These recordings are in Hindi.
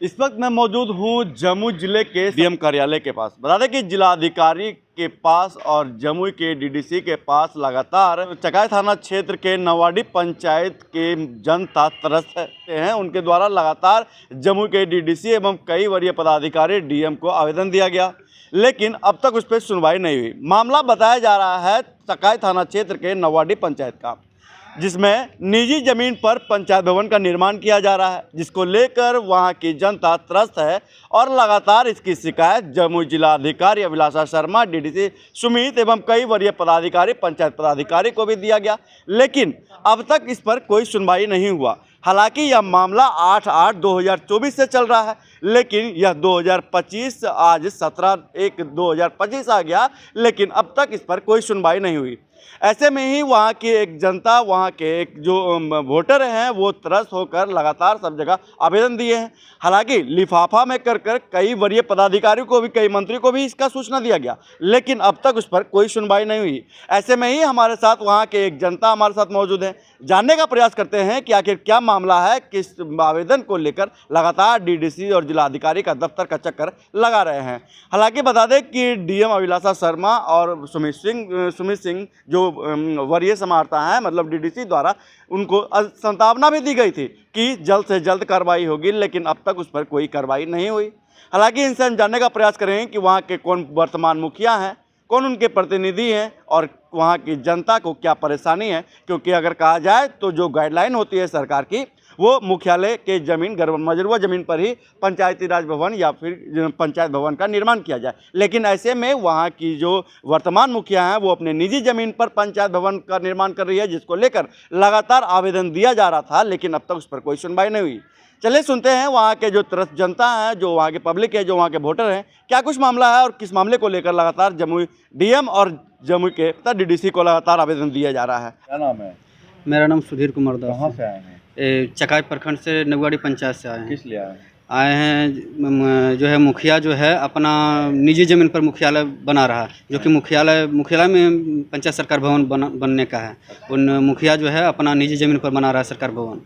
इस वक्त मैं मौजूद हूँ जमुई जिले के डीएम कार्यालय के पास। बता दें कि जिलाधिकारी के पास और जमुई के डीडीसी के पास लगातार चकाई थाना क्षेत्र के नवाडी पंचायत के जनता त्रस्त हैं। उनके द्वारा लगातार जमुई के डीडीसी एवं कई वरीय पदाधिकारी डीएम को आवेदन दिया गया, लेकिन अब तक उस पर सुनवाई नहीं हुई। मामला बताया जा रहा है चकाई थाना क्षेत्र के नवाडी पंचायत का, जिसमें निजी जमीन पर पंचायत भवन का निर्माण किया जा रहा है, जिसको लेकर वहां की जनता त्रस्त है और लगातार इसकी शिकायत जमुई जिलाधिकारी अभिलाषा शर्मा, डीडीसी सुमित एवं कई वरीय पदाधिकारी, पंचायत पदाधिकारी को भी दिया गया, लेकिन अब तक इस पर कोई सुनवाई नहीं हुआ। हालांकि यह मामला 8/8/2024 से चल रहा है, लेकिन यह 2025 आज 17/1/2025 आ गया, लेकिन अब तक इस पर कोई सुनवाई नहीं हुई। ऐसे में ही वहाँ की एक जनता, वहाँ के एक जो वोटर हैं, वो त्रस्त होकर लगातार सब जगह आवेदन दिए हैं। हालांकि लिफाफा में कर कई वरीय पदाधिकारियों को भी, कई मंत्री को भी इसका सूचना दिया गया, लेकिन अब तक उस पर कोई सुनवाई नहीं हुई। ऐसे में ही हमारे साथ वहाँ के एक जनता हमारे साथ मौजूद है। जानने का प्रयास करते हैं कि आखिर क्या मामला है, किस आवेदन को लेकर लगातार डीडीसी और जिलाधिकारी का दफ्तर का चक्कर लगा रहे हैं। हालांकि बता दें कि डीएम अभिलाषा शर्मा और सुमित सिंह जो वरीय समाहर्ता हैं, मतलब डीडीसी द्वारा उनको संभावना भी दी गई थी कि जल्द से जल्द कार्रवाई होगी, लेकिन अब तक उस पर कोई कार्रवाई नहीं हुई। हालांकि इनसे हम जानने का प्रयास करेंगे कि वहाँ के कौन वर्तमान मुखिया हैं, कौन उनके प्रतिनिधि हैं और वहाँ की जनता को क्या परेशानी है। क्योंकि अगर कहा जाए तो जो गाइडलाइन होती है सरकार की, वो मुख्यालय के ज़मीन मजरूआ ज़मीन पर ही पंचायती राज भवन या फिर पंचायत भवन का निर्माण किया जाए, लेकिन ऐसे में वहाँ की जो वर्तमान मुखिया हैं वो अपने निजी ज़मीन पर पंचायत भवन का निर्माण कर रही है, जिसको लेकर लगातार आवेदन दिया जा रहा था, लेकिन अब तक उस पर कोई सुनवाई नहीं हुई। चलिए सुनते हैं वहाँ के जो त्रस्त जनता है, जो वहाँ के पब्लिक है, जो वहाँ के वोटर हैं, क्या कुछ मामला है और किस मामले को लेकर लगातार जमुई डीएम और जमुई के डीडीसी को लगातार आवेदन दिया जा रहा है। क्या नाम है? मेरा नाम सुधीर कुमार दास। कहाँ से आए हैं? चकाई प्रखंड से नगवाड़ी पंचायत से आए हैं। किस लिए आए हैं? आए हैं जो है मुखिया जो है अपना निजी ज़मीन पर मुख्यालय बना रहा है, जो कि मुख्यालय में पंचायत सरकार भवन बनने का है। उन मुखिया जो है अपना निजी ज़मीन पर बना रहा है सरकार भवन।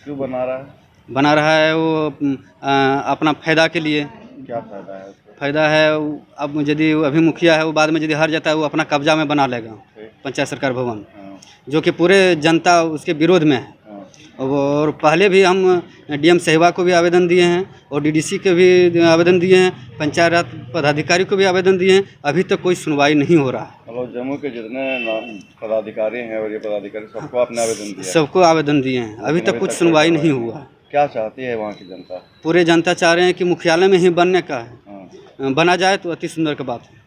क्यों बना रहा है? बना रहा है वो अपना फ़ायदा के लिए। क्या फ़ायदा है उसको? फ़ायदा है अब यदि अभी मुखिया है, वो बाद में यदि हार जाता है, वो अपना कब्जा में बना लेगा पंचायत सरकार भवन, जो कि पूरे जनता उसके विरोध में है। और पहले भी हम डीएम साहिबा को भी आवेदन दिए हैं और डीडीसी के भी आवेदन दिए हैं, पंचायत राज पदाधिकारी को भी आवेदन दिए हैं, अभी तक कोई सुनवाई नहीं हो रहा है। मतलब जम्मू के जितने पदाधिकारी हैं और ये पदाधिकारी सबको आपने आवेदन दिया? सबको आवेदन दिए हैं, अभी तक कुछ सुनवाई नहीं हुआ। क्या चाहती है वहाँ की जनता? पूरे जनता चाह रहे हैं कि मुख्यालय में ही बनने का है, बना जाए तो अति सुंदर की बात है।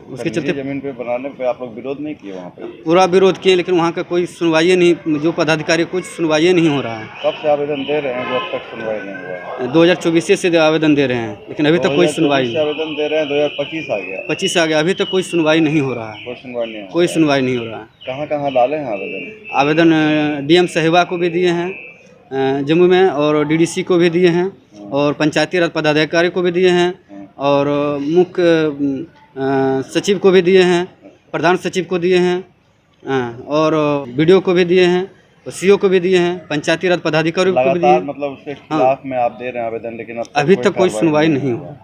उसके चलते जमीन पे बनाने पे आप लोग विरोध नहीं किए? वहाँ पे पूरा विरोध किए, लेकिन वहाँ का कोई सुनवाई नहीं, जो पदाधिकारी कुछ सुनवाई नहीं हो रहा है। कब से आवेदन दे रहे हैं जो अब तक सुनवाई नहीं हुआ है? 2024 से आवेदन दे रहे हैं, लेकिन अभी तक कोई सुनवाई नहीं। आवेदन दे रहे हैं, 2025 आ गया, 25 आ गया, अभी तक कोई सुनवाई नहीं हो रहा है। कोई सुनवाई नहीं? कोई सुनवाई नहीं हो रहा है। कहाँ कहाँ डाले हैं आवेदन? आवेदन डीएम साहिबा को भी दिए हैं जम्मू में, और डीडीसी को भी दिए हैं, और पंचायती राज पदाधिकारी को भी दिए हैं, और मुख्य सचिव को भी दिए हैं, प्रधान सचिव को दिए हैं, और बीडीओ को भी दिए हैं, और सीओ को भी दिए हैं, पंचायती राज पदाधिकारी को भी दिए हैं। मतलब उसके खिलाफ में आप दे रहे हैं आवेदन, लेकिन अभी तक कोई सुनवाई नहीं हुआ।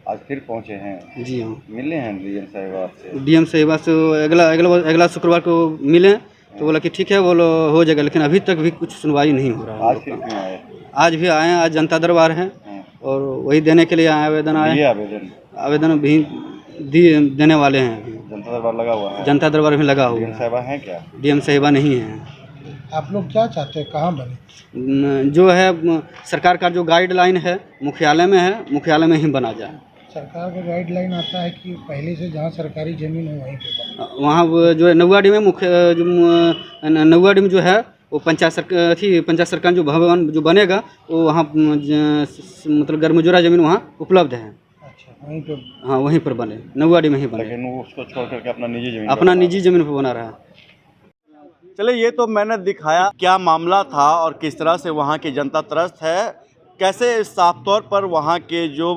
आज फिर पहुँचे हैं? जी हाँ, मिले हैं डीएम साहिबा से? डीएम साहिबा से अगला शुक्रवार को मिले तो बोला कि ठीक है, वो हो जाएगा, लेकिन अभी तक भी कुछ सुनवाई नहीं हो रहा है। आज फिर क्यों आए? आज भी आए हैं, आज जनता दरबार है और वही देने के लिए आवेदन आए। आवेदन भी देने वाले हैं। जनता दरबार लगा हुआ है? जनता दरबार भी लगा हुआ है। डीएम साहिबा हैं क्या? डीएम साहिबा नहीं है। आप लोग क्या चाहते हैं, कहाँ बने? जो है सरकार का जो गाइडलाइन है मुख्यालय में है, मुख्यालय में ही बना जाए। सरकार का गाइडलाइन आता है कि पहले से जहाँ सरकारी ज़मीन है वहीं पे बने। वहाँ जो है नौवाडी में नौवाडी में जो है वो पंचायत सरकार जो भवन जो बनेगा वो वहाँ मतलब गर्मजोरा ज़मीन वहाँ उपलब्ध है। अच्छा, वहीं पे? हाँ, वहीं पर बने, नौवाडी में ही बने। लेकिन वो उसको छोड़ करके अपना निजी ज़मीन पर बना रहा है। चलिए, ये तो मैंने दिखाया क्या मामला था और किस तरह से वहाँ की जनता त्रस्त है, कैसे साफ तौर पर वहाँ के जो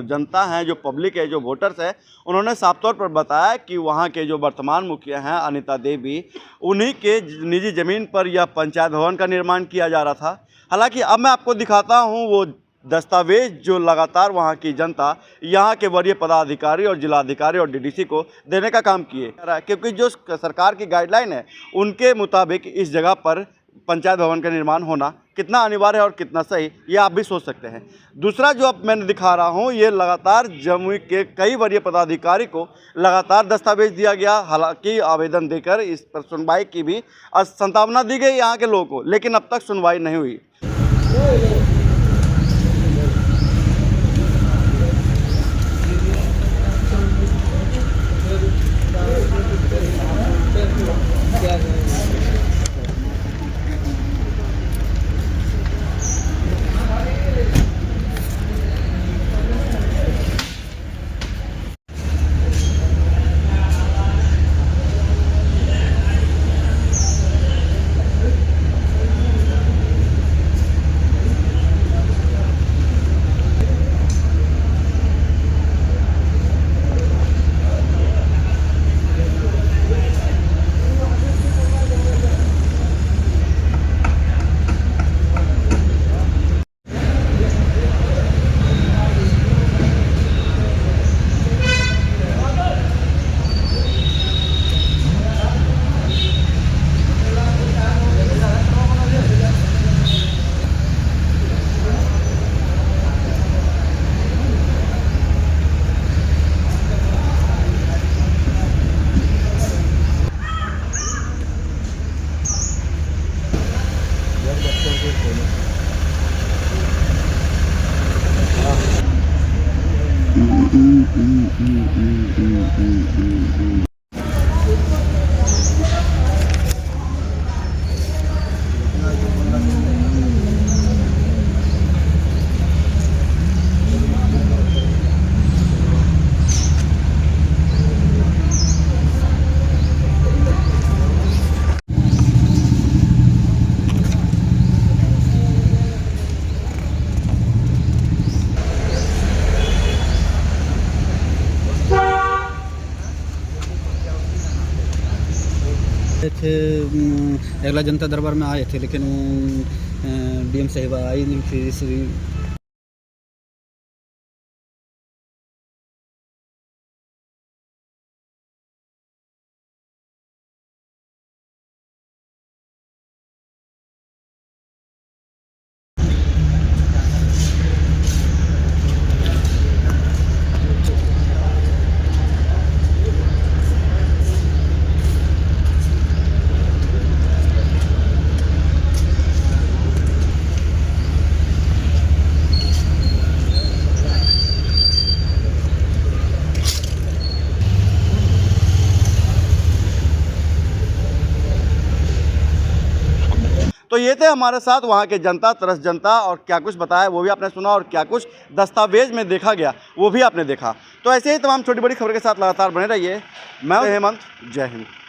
जनता हैं, जो पब्लिक है, जो वोटर्स हैं, उन्होंने साफ तौर पर बताया कि वहाँ के जो वर्तमान मुखिया हैं अनिता देवी, उन्हीं के निजी ज़मीन पर यह पंचायत भवन का निर्माण किया जा रहा था। हालांकि अब मैं आपको दिखाता हूँ वो दस्तावेज जो लगातार वहाँ की जनता, यहाँ के वरीय पदाधिकारी और जिलाधिकारी और डीडीसी को देने का काम किए, क्योंकि जो सरकार की गाइडलाइन है उनके मुताबिक इस जगह पर पंचायत भवन का निर्माण होना कितना अनिवार्य है और कितना सही, ये आप भी सोच सकते हैं। दूसरा जो अब मैंने दिखा रहा हूँ, ये लगातार जमुई के कई वरीय पदाधिकारी को लगातार दस्तावेज दिया गया, हालांकि आवेदन देकर इस पर सुनवाई की भी संभावना दी गई यहाँ के लोगों को, लेकिन अब तक सुनवाई नहीं हुई। थे अगला जनता दरबार में आए थे, लेकिन डीएम साहिबा आई नहीं थी। तो ये थे हमारे साथ वहाँ के जनता, तरस जनता, और क्या कुछ बताया वो भी आपने सुना, और क्या कुछ दस्तावेज में देखा गया वो भी आपने देखा। तो ऐसे ही तमाम छोटी बड़ी खबर के साथ लगातार बने रहिए। मैं हेमंत, जय हिंद।